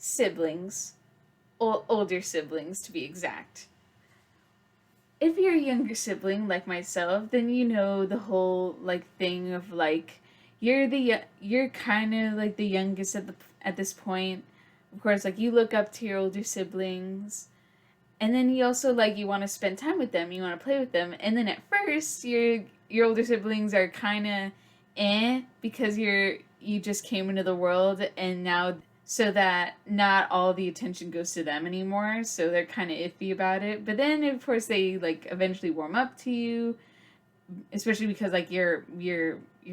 siblings, older siblings to be exact. If you're a younger sibling like myself, then you know the whole like thing of like you're kind of like the youngest at this point. Of course, like you look up to your older siblings, and then you also like you want to spend time with them, you want to play with them, and then at first your older siblings are kind of because you just came into the world and now so that not all the attention goes to them anymore, so they're kind of iffy about it. But then of course they like eventually warm up to you, especially because like you're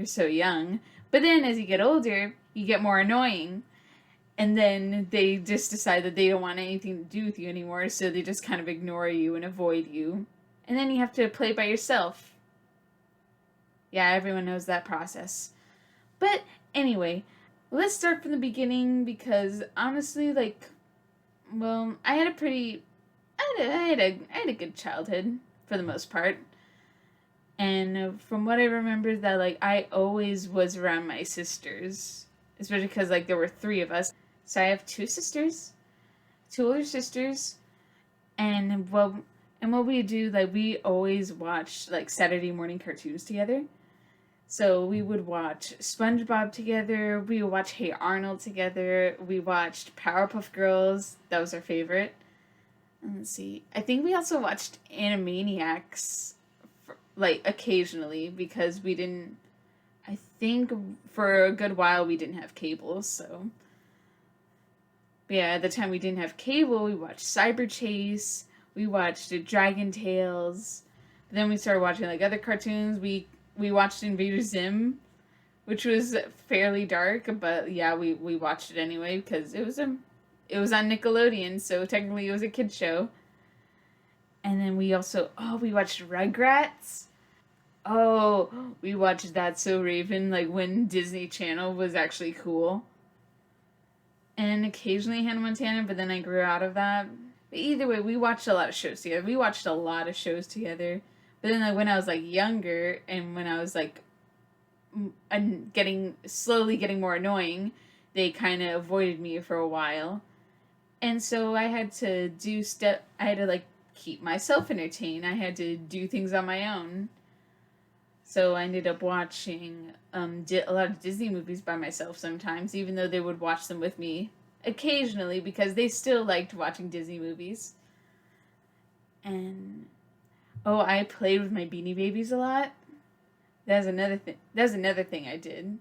so young. But then as you get older, you get more annoying, and then they just decide that they don't want anything to do with you anymore, so they just kind of ignore you and avoid you. And then you have to play by yourself. Yeah, everyone knows that process. But anyway, let's start from the beginning because honestly, like, well, I had a good childhood for the most part. And from what I remember, that like I always was around my sisters, especially because like there were three of us. So I have two sisters, two older sisters, and what we do like we always watch like Saturday morning cartoons together. So we would watch SpongeBob together. We would watch Hey Arnold together. We watched Powerpuff Girls. That was our favorite. And let's see. I think we also watched Animaniacs, like occasionally because we didn't. I think for a good while we didn't have cable, so. But yeah, at the time we didn't have cable, we watched Cyber Chase. We watched Dragon Tales. But then we started watching like other cartoons. We watched Invader Zim, which was fairly dark, but yeah, we watched it anyway because it was on Nickelodeon, so technically it was a kid show. And then we also we watched Rugrats. Oh, we watched That's So Raven like when Disney Channel was actually cool. And occasionally Hannah Montana, but then I grew out of that. But either way, we watched a lot of shows together. We watched a lot of shows together. But then like when I was like younger and when I was like getting slowly getting more annoying, they kind of avoided me for a while. And so I had to like keep myself entertained. I had to do things on my own. So I ended up watching a lot of Disney movies by myself sometimes, even though they would watch them with me occasionally because they still liked watching Disney movies. And I played with my Beanie Babies a lot. That's another thing. That's another thing I did.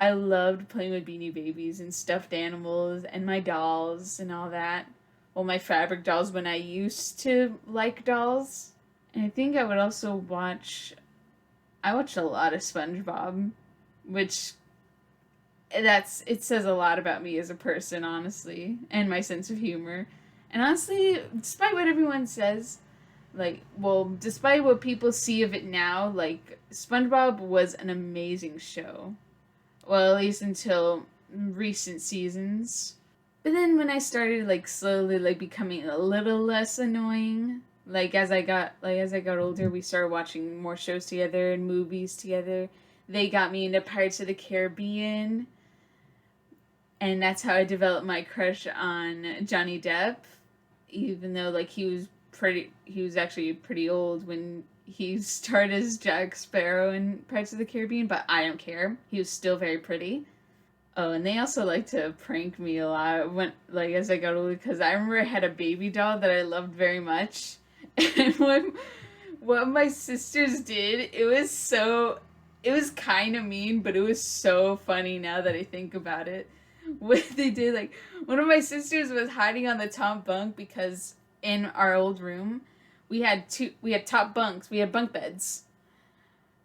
I loved playing with Beanie Babies and stuffed animals and my dolls and all that. Well, my fabric dolls when I used to like dolls. And I think I would also I watched a lot of SpongeBob, which it says a lot about me as a person, honestly, and my sense of humor. And honestly, despite what everyone says, despite what people see of it now, like SpongeBob was an amazing show. Well, at least until recent seasons. But then when I started like slowly like becoming a little less annoying, as I got older, we started watching more shows together and movies together. They got me into Pirates of the Caribbean, and that's how I developed my crush on Johnny Depp. Even though like he was actually pretty old when he starred as Jack Sparrow in Pirates of the Caribbean, but I don't care. He was still very pretty. Oh, and they also like to prank me a lot when, like, as I got older, because I remember I had a baby doll that I loved very much, and when what my sisters did, it was kind of mean, but it was so funny now that I think about it. What they did, like, one of my sisters was hiding on the top bunk because in our old room, we had top bunks, we had bunk beds.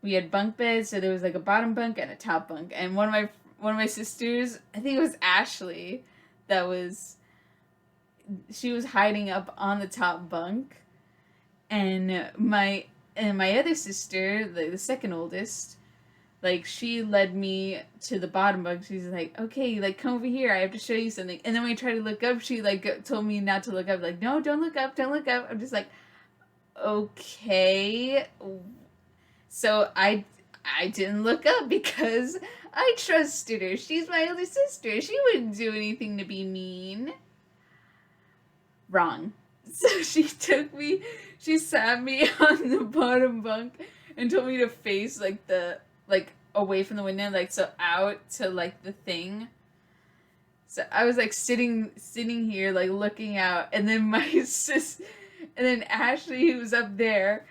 We had bunk beds, so there was like a bottom bunk and a top bunk, and one of my sisters, I think it was Ashley, that was she was hiding up on the top bunk, and my other sister, the second oldest, like she led me to the bottom bunk. She's like, "Okay, like come over here. I have to show you something." And then when I tried to look up, she like told me not to look up. Like, no, don't look up, don't look up. I'm just like, okay. So I didn't look up because I trusted her. She's my older sister. She wouldn't do anything to be mean. Wrong. So she sat me on the bottom bunk and told me to face like away from the window, like so out to like the thing. So I was like sitting here like looking out, and then and then Ashley, who was up there,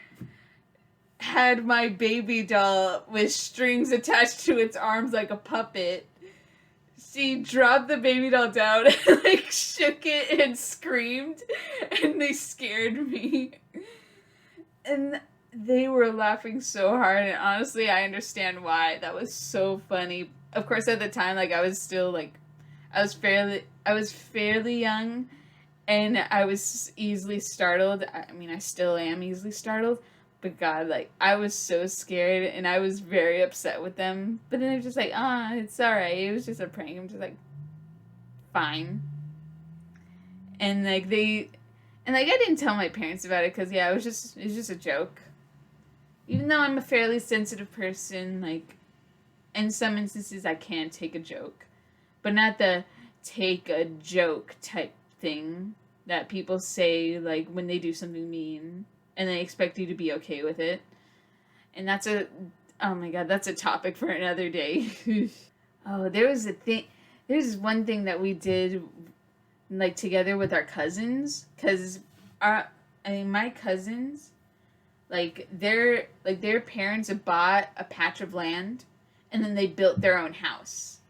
had my baby doll with strings attached to its arms like a puppet. She dropped the baby doll down and like shook it and screamed, and they scared me. And they were laughing so hard, and honestly I understand why. That was so funny. Of course at the time, like I was still like I was fairly young, and I was easily startled. I mean, I still am easily startled. But God, like, I was so scared, and I was very upset with them. But then they're just like, it's alright. It was just a prank. I'm just like, fine. And, like, I didn't tell my parents about it, because, yeah, it was just a joke. Even though I'm a fairly sensitive person, like, in some instances I can take a joke. But not the take a joke type thing that people say, like, when they do something mean. And they expect you to be okay with it. And oh my God, that's a topic for another day. Oh, there's one thing that we did, like, together with our cousins. Because, my cousins, their parents bought a patch of land, and then they built their own house.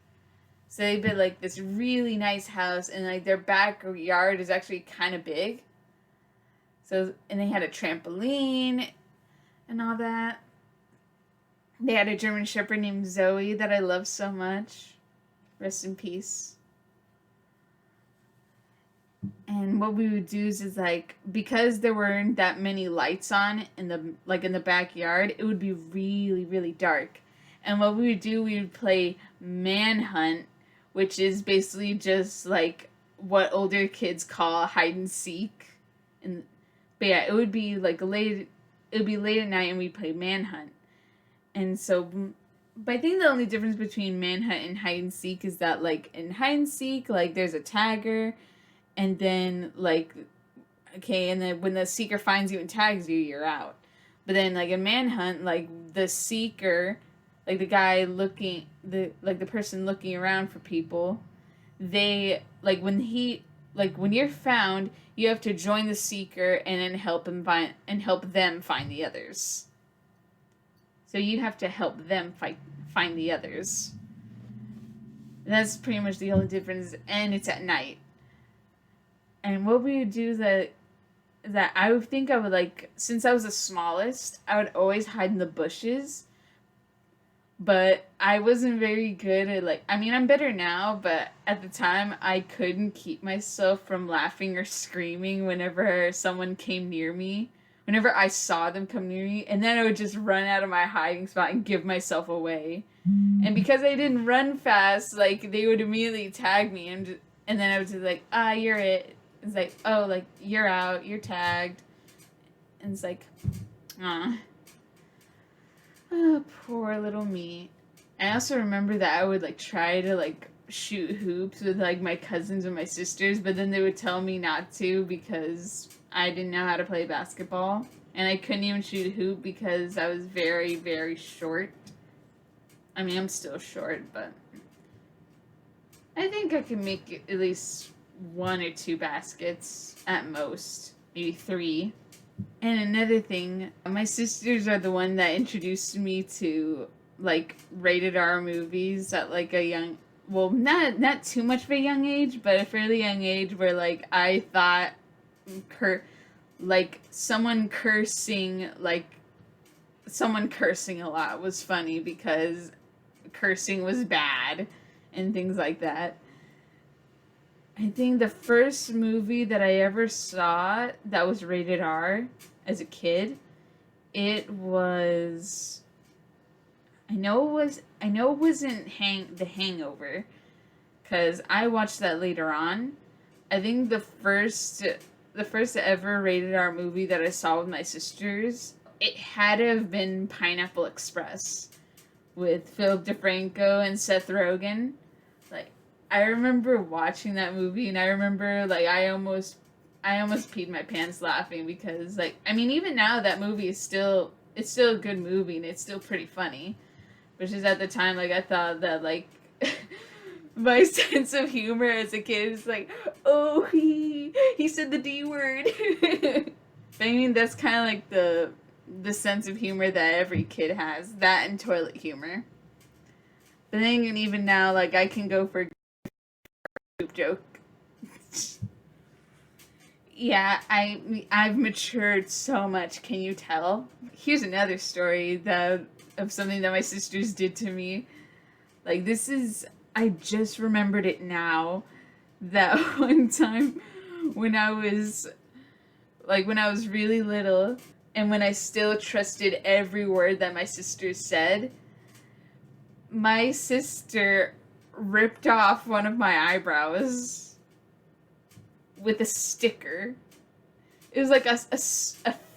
So they built, like, this really nice house, and, like, their backyard is actually kind of big. So, and they had a trampoline and all that. They had a German Shepherd named Zoe that I love so much. Rest in peace. And what we would do is like, because there weren't that many lights on in the backyard, it would be really, really dark. And what we would do, we would play Manhunt, which is basically just like what older kids call hide and seek. But yeah, it would be like late at night, and we'd play Manhunt. And so, but I think the only difference between Manhunt and hide and seek is that, like, in hide and seek, like, there's a tagger, and then, like, okay, and then when the seeker finds you and tags you, you're out. But then, like, in Manhunt, like, the seeker, like, the guy the person looking around for people, they, like, when you're found, you have to join the seeker and then help them find the others. So you have to help them find the others. And that's pretty much the only difference, and it's at night. And what we would do that I would think I would, like, since I was the smallest, I would always hide in the bushes. But I wasn't very good at, like, I mean, I'm better now, but at the time, I couldn't keep myself from laughing or screaming whenever someone came near me. Whenever I saw them come near me, and then I would just run out of my hiding spot and give myself away. And because I didn't run fast, like, they would immediately tag me, and then I was just like, you're it. It's like, oh, like, you're out, you're tagged. And it's like, oh, poor little me. I also remember that I would, like, try to, like, shoot hoops with, like, my cousins and my sisters, but then they would tell me not to because I didn't know how to play basketball. And I couldn't even shoot a hoop because I was very, very short. I mean, I'm still short, but I think I can make at least 1 or 2 baskets at most. Maybe 3. And another thing, my sisters are the one that introduced me to, like, rated R movies at, like, a young, well, not too much of a young age, but a fairly young age where, like, I thought, someone cursing a lot was funny because cursing was bad and things like that. I think the first movie that I ever saw that was rated R as a kid, it was, I know it wasn't The Hangover, because I watched that later on. I think the first ever rated R movie that I saw with my sisters, it had to have been Pineapple Express with Philip DeFranco and Seth Rogen. Like, I remember watching that movie, and I remember like I almost peed my pants laughing because like I mean even now that movie is still it's still a good movie and it's still pretty funny. Which is at the time like I thought that like my sense of humor as a kid is like, oh he said the D word. But I mean that's kind of like the sense of humor that every kid has, that and toilet humor. But then even now like I can go for a poop joke. Yeah, I've matured so much. Can you tell? Here's another story that of something that my sisters did to me. Like this is I just remembered it now. That one time when I was really little and when I still trusted every word that my sister said, my sister ripped off one of my eyebrows with a sticker. It was like a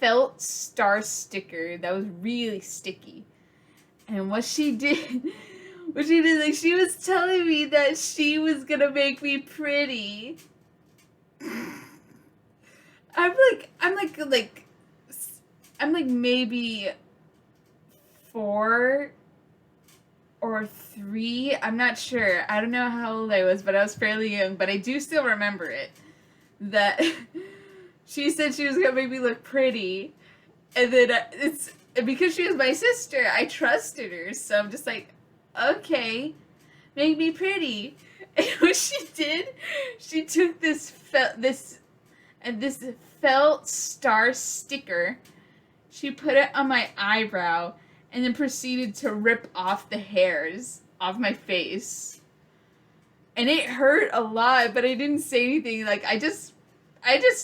felt star sticker that was really sticky. And what she did, like, she was telling me that she was gonna make me pretty. I'm like, I'm like maybe 4 or 3. I'm not sure. I don't know how old I was, but I was fairly young. But I do still remember it. That she said she was gonna make me look pretty, and then it's because she was my sister. I trusted her, so I'm just like, okay, make me pretty. And what she did, she took this felt star sticker. She put it on my eyebrow, and then proceeded to rip off the hairs off my face. And it hurt a lot, but I didn't say anything. Like I just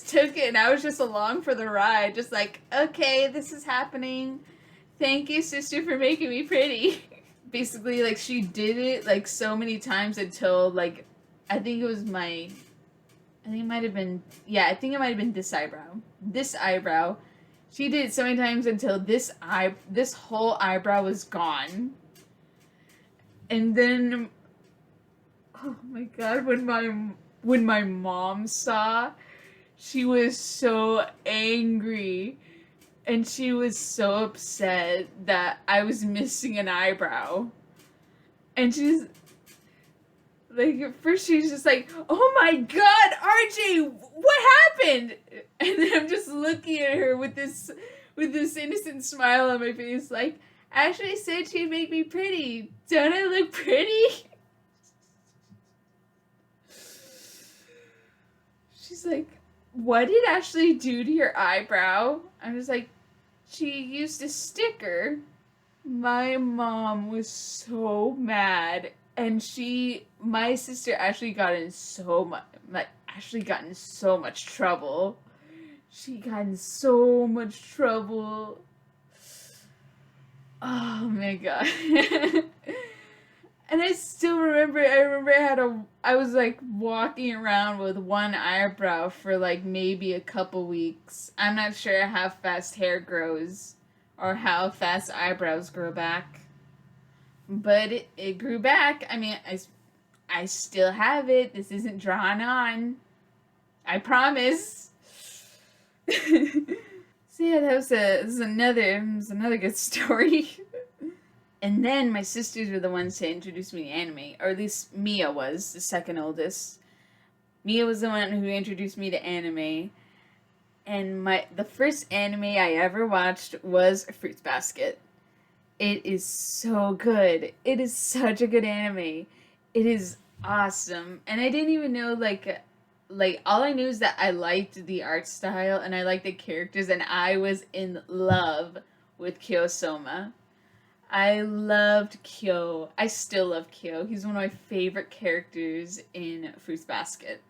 took it and I was just along for the ride. Just like, okay, this is happening. Thank you, sister, for making me pretty. Basically, like she did it like so many times until like I think it might have been I think it might have been this eyebrow. This eyebrow. She did it so many times until this whole eyebrow was gone. And then oh my god, when my mom saw, she was so angry and she was so upset that I was missing an eyebrow. And she's like, at first she's just like, oh my god, RJ, what happened? And then I'm just looking at her with this innocent smile on my face, like, Ashley said she'd make me pretty. Don't I look pretty? She's like, what did Ashley do to your eyebrow? I was like, she used a sticker. My mom was so mad, and my sister actually got in so much trouble. She got in so much trouble. Oh my god. And I still remember, I was like walking around with one eyebrow for like maybe a couple weeks. I'm not sure how fast hair grows or how fast eyebrows grow back. But it grew back. I mean, I still have it. This isn't drawn on. I promise. So yeah, this is another good story. And then my sisters were the ones to introduce me to anime, or at least Mia was, the second oldest. Mia was the one who introduced me to anime, and the first anime I ever watched was Fruits Basket. It is so good. It is such a good anime. It is awesome. And I didn't even know like all I knew is that I liked the art style and I liked the characters and I was in love with Kyo Soma. I loved Kyo. I still love Kyo. He's one of my favorite characters in Fruits Basket.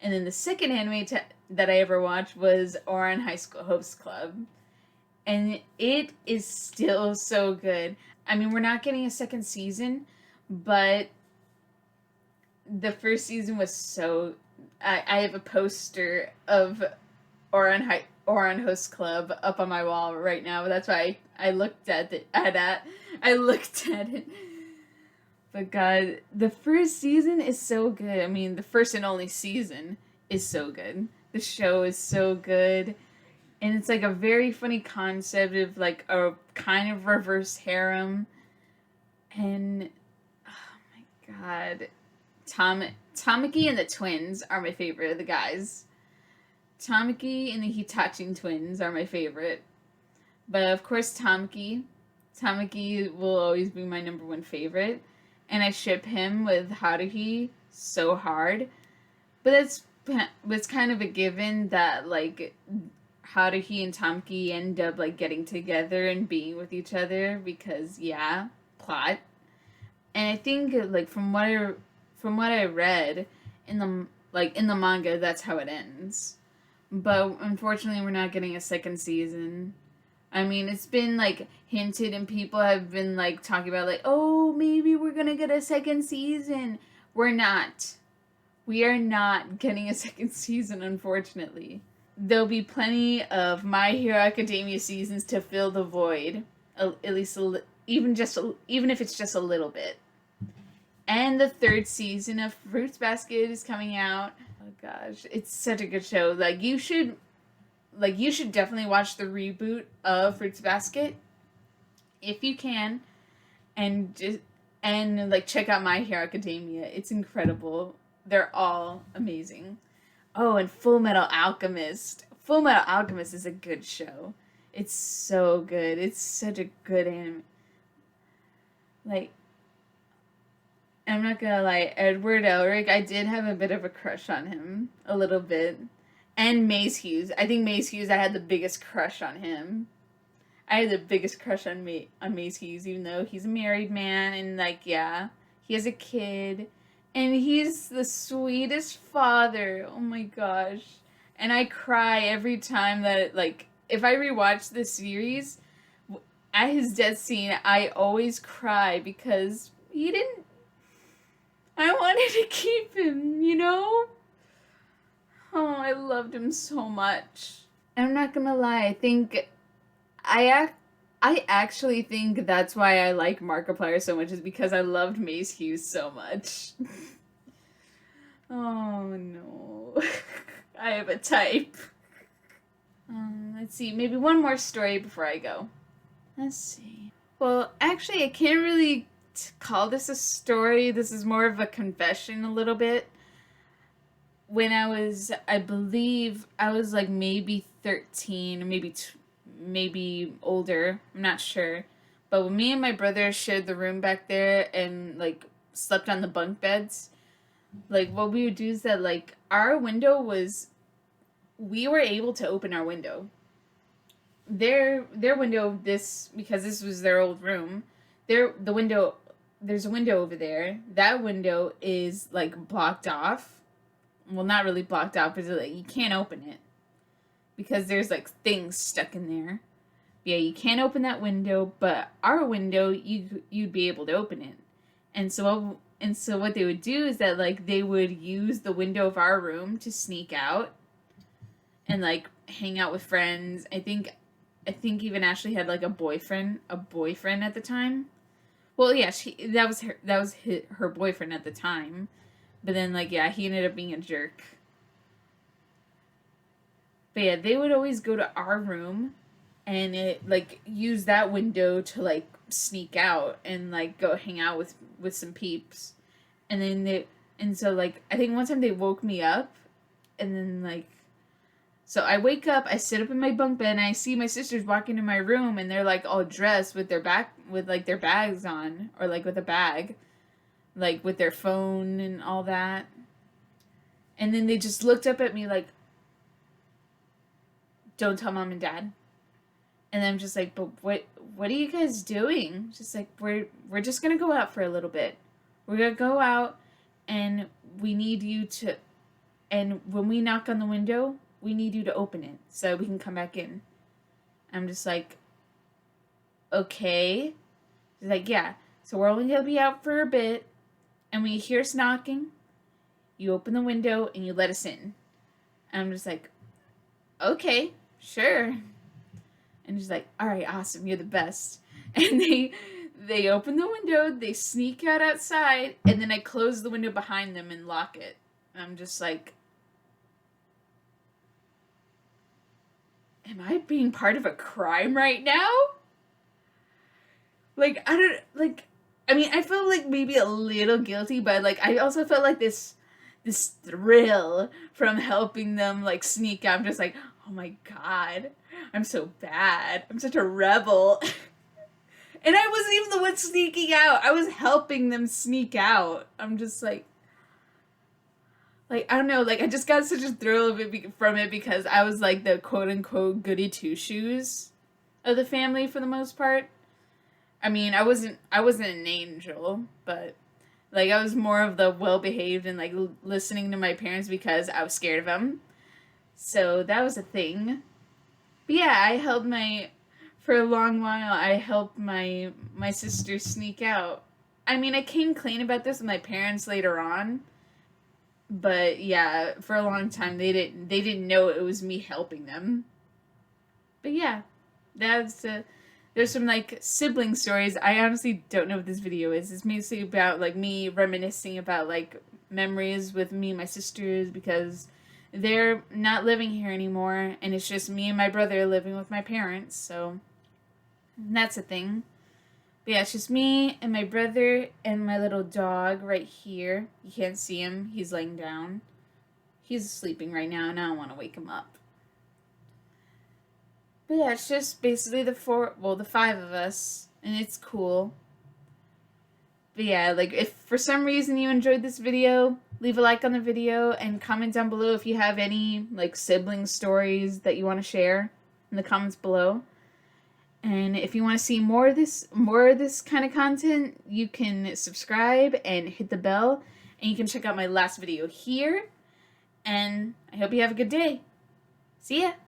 And then the second anime that I ever watched was Ouran High School Host Club. And it is still so good. I mean, we're not getting a second season, but the first season was so... I have a poster of Ouran Host Club up on my wall right now. That's why I looked at that. I looked at it. But God, the first season is so good. I mean, the first and only season is so good. The show is so good. And it's like a very funny concept of like a kind of reverse harem. And oh my God. Tamaki and the twins are my favorite of the guys. Tamaki and the Hitachi twins are my favorite. But of course, Tamaki. Tamaki will always be my number one favorite. And I ship him with Haruhi so hard. But it's kind of a given that, like, Haruhi and Tamaki end up, like, getting together and being with each other because, yeah, plot. And I think, like, from what I read in the manga, that's how it ends. But unfortunately, we're not getting a second season. I mean, it's been like hinted, and people have been like talking about like, oh, maybe we're gonna get a second season. We're not. We are not getting a second season, unfortunately. There'll be plenty of My Hero Academia seasons to fill the void, at least even if it's just a little bit. And the third season of Fruits Basket is coming out. Oh gosh, it's such a good show. You should definitely watch the reboot of Fruits Basket if you can, and like check out My Hero Academia. It's incredible. They're all amazing. Oh, and Full Metal Alchemist. Full Metal Alchemist is a good show. It's so good. It's such a good anime. Like, I'm not gonna lie, Edward Elric, I did have a bit of a crush on him. A little bit. And Mace Hughes. I think Mace Hughes, I had the biggest crush on him. I had the biggest crush on Mace Hughes, even though he's a married man and, like, yeah, he has a kid. And he's the sweetest father. Oh my gosh. And I cry every time that, like, if I rewatch the series, at his death scene, I always cry because he didn't. I wanted to keep him, you know? Oh, I loved him so much. And I'm not gonna lie, I actually think that's why I like Markiplier so much, is because I loved Mace Hughes so much. Oh no. I have a type. Let's see, maybe one more story before I go. Let's see. Well, actually, I can't really call this a story. This is more of a confession a little bit. When I believe I was like maybe 13, or maybe older. I'm not sure. But when me and my brother shared the room back there and like slept on the bunk beds, like what we would do is that like we were able to open our window. Their window, because this was their old room, there's a window over there. That window is like blocked off. Well, not really blocked off, but like, you can't open it because there's like things stuck in there. Yeah, you can't open that window, but our window, you'd be able to open it. And so what they would do is that like they would use the window of our room to sneak out and like hang out with friends. I think even Ashley had like a boyfriend at the time. Well, yeah, that was her boyfriend at the time. But then, like, yeah, he ended up being a jerk. But yeah, they would always go to our room and use that window to, like, sneak out and, like, go hang out with some peeps. And so, like, I think one time they woke me up and then, like, so I wake up, I sit up in my bunk bed, and I see my sisters walking in my room, and they're, like, all dressed with their bags on, or, like, with a bag. Like, with their phone and all that. And then they just looked up at me like, don't tell mom and dad. And I'm just like, but what are you guys doing? Just like, we're just going to go out for a little bit. We're going to go out, and we need you to, and when we knock on the window, we need you to open it so we can come back in. I'm just like, okay. She's like, yeah. So we're only going to be out for a bit. And when you hear us knocking, you open the window and you let us in. And I'm just like, okay, sure. And she's like, all right, awesome, you're the best. And They open the window, they sneak out outside, and then I close the window behind them and lock it. And I'm just like, am I being part of a crime right now? Like, I don't, like, I mean, I felt like maybe a little guilty, but like, I also felt like this thrill from helping them like sneak out. I'm just like, oh my god, I'm so bad. I'm such a rebel. And I wasn't even the one sneaking out. I was helping them sneak out. I'm just like I don't know, like I just got such a thrill of it from it because I was like the quote unquote goody two shoes of the family for the most part. I mean, I wasn't an angel, but like I was more of the well behaved and like listening to my parents because I was scared of them. So that was a thing. But yeah, I helped my for a long while. I helped my sister sneak out. I mean, I came clean about this with my parents later on, but yeah, for a long time they didn't know it was me helping them. But yeah, that's there's some like sibling stories. I honestly don't know what this video is. It's mostly about like me reminiscing about like memories with me and my sisters because they're not living here anymore and it's just me and my brother living with my parents. So that's a thing. But yeah, it's just me and my brother and my little dog right here. You can't see him. He's laying down. He's sleeping right now and I don't want to wake him up. But yeah, it's just basically the five of us, and it's cool. But yeah, like if for some reason you enjoyed this video, leave a like on the video and comment down below if you have any like sibling stories that you want to share in the comments below. And if you want to see more of this kind of content, you can subscribe and hit the bell, and you can check out my last video here. And I hope you have a good day. See ya!